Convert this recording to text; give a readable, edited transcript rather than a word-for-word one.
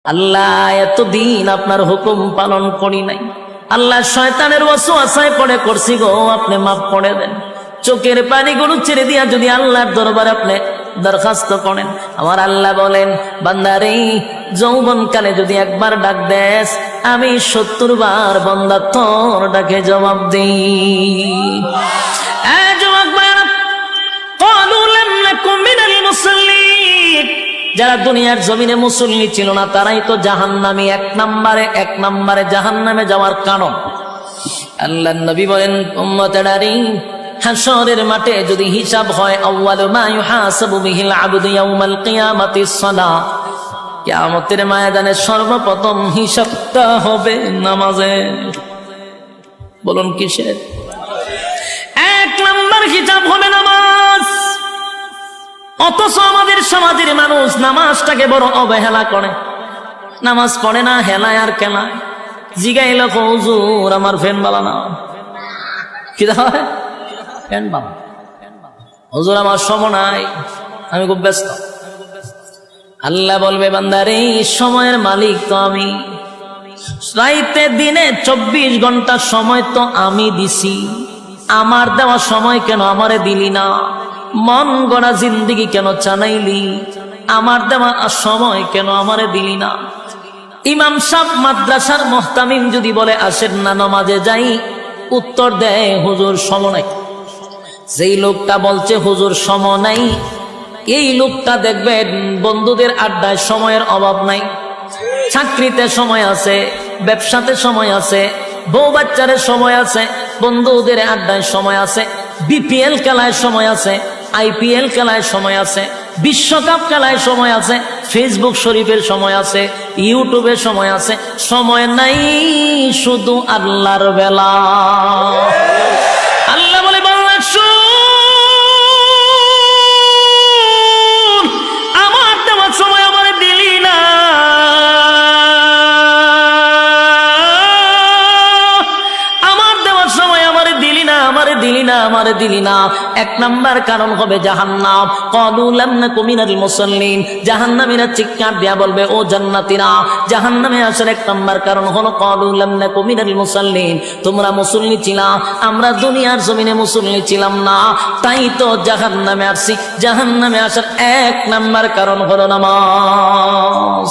আল্লাহ এতদিন আপনার হুকুম পালন করি নাই, আল্লাহ শয়তানের ওয়াসওয়াসায় পড়ে করছি গো, আপনি মাফ করে দেন। চোখের পানিগুলো ছেড়ে দিয়া যদি আল্লাহর দরবারে আপনি দরখাস্ত করেন, আমার আল্লাহ বলেন বান্দারে যৌবনকালে যদি একবার ডাক দেস, আমি 70 বার বান্দা তোর ডাকে জবাব দিই। যারা দুনিয়ার জমিনে মুসল্লি ছিল না তারাই তো জাহান্নামী, এক নম্বরে জাহান্নামে যাওয়ার কারণ। আল্লাহর নবী বলেন উম্মতেরারে হাশরের মাঠে যদি হিসাব হয়, আউয়ালু মা ইউহাসাবু বিহিল আবদু ইয়াউমাল কিয়ামাতিস সালাহ, কিয়ামতের ময়দানে সর্বপ্রথম হিসাবটা হবে নামাজে। বলুন কিসের? 1 নম্বর হিসাব হবে নামাজ। অথচ আমাদের সমাজের মানুষ নামাজটাকে বড় অবহেলা করে, নামাজ পড়ে না, হেলায় আর খেলায়। জিগাইল হুজুর আমার ফ্যান বালা না, কি হয় ফ্যান বালা, হুজুর আমার সময় নাই, আমি খুব ব্যস্ত। আল্লাহ বলবে বান্দারে সময়ের মালিক তো আমি, রাইতে দিনে 24 ঘন্টা সময় তো আমি দিছি, আমার দেওয়া সময় কেন আমারে দিলি না? মন গড়া জিন্দিগি কেন চালাইলি? আমার দেওয়া সময় কেন আমারে দিলি না? ইমাম সাহেব মাদ্রাসার মুহতামিম যদি বলে আসেন না নামাজে যাই, উত্তর দেয় হুজুর সময় নাই। যেই লোকটা বলছে হুজুর সময় নাই, এই লোকটা দেখবেন বন্ধুদের আড্ডায় সময়ের অভাব নাই, চাকরিতে সময় আছে, ব্যবসাতে সময় আছে, বউ বাচ্চারের সময় আছে, বন্ধুদের আড্ডায় সময় আছে, বিপিএল খেলায় সময় আছে, আইপিএল খেলায় সময় আছে, বিশ্বকাপ খেলায় সময় আছে, ফেসবুক শরীফের সময় আছে, ইউটিউবের সময় আছে। সময় নাই শুধু আল্লাহর বেলা। আল্লাহ বলে বাংলা শুন, আমার দেওয়ার সময় আমার দিলি না, দিলি না। 1 নম্বর কারণ হবে জাহান্নাম। ক্বালু লাম নাকু মিনাল মুসাল্লিন, জাহান্নামীরা চিৎকার দিয়া বলবে ও জান্নাতীরা, জাহান্নামে আসার 1 নম্বর কারণ হলো ক্বালু লাম নাকু মিনাল মুসাল্লিন, তোমরা মুসল্লি ছিলা, আমরা দুনিয়ার জমিনে মুসল্লি ছিলাম না, তাই তো জাহান্নামে আসছি। জাহান্নামে আসার 1 নম্বর কারণ হলো নামাজ।